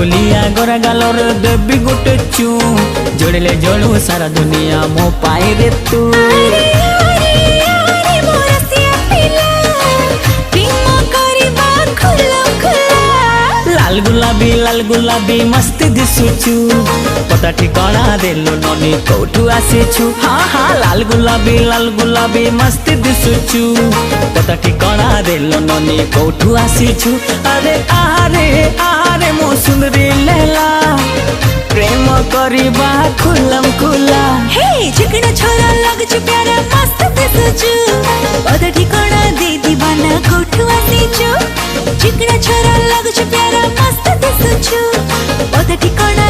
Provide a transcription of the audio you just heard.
गोलिया गोरा गालर देवी गोटे चू जोड़ले जोड़ू सारा दुनिया मो पाए रे तू। लाल गुलाबी मस्त दिसुचु पता ठिकाना देलो ननी कोठू आसीछु। हाँ हाँ लाल गुलाबी मस्त दिसुचु पता ठिकाना देलो ननी कोठू आसीछु। अरे आरे आरे मो सुंदरी लैला प्रेम करिबा खुलम खुला। हे चिकना छोरा लगछु प्यारा मस्त दिसुचु पता ठिकाना दे दीवाना कोठू आसीछु। चिकना छोरा लगछु प्यारा मस्त दिसुचु पता ठिकाना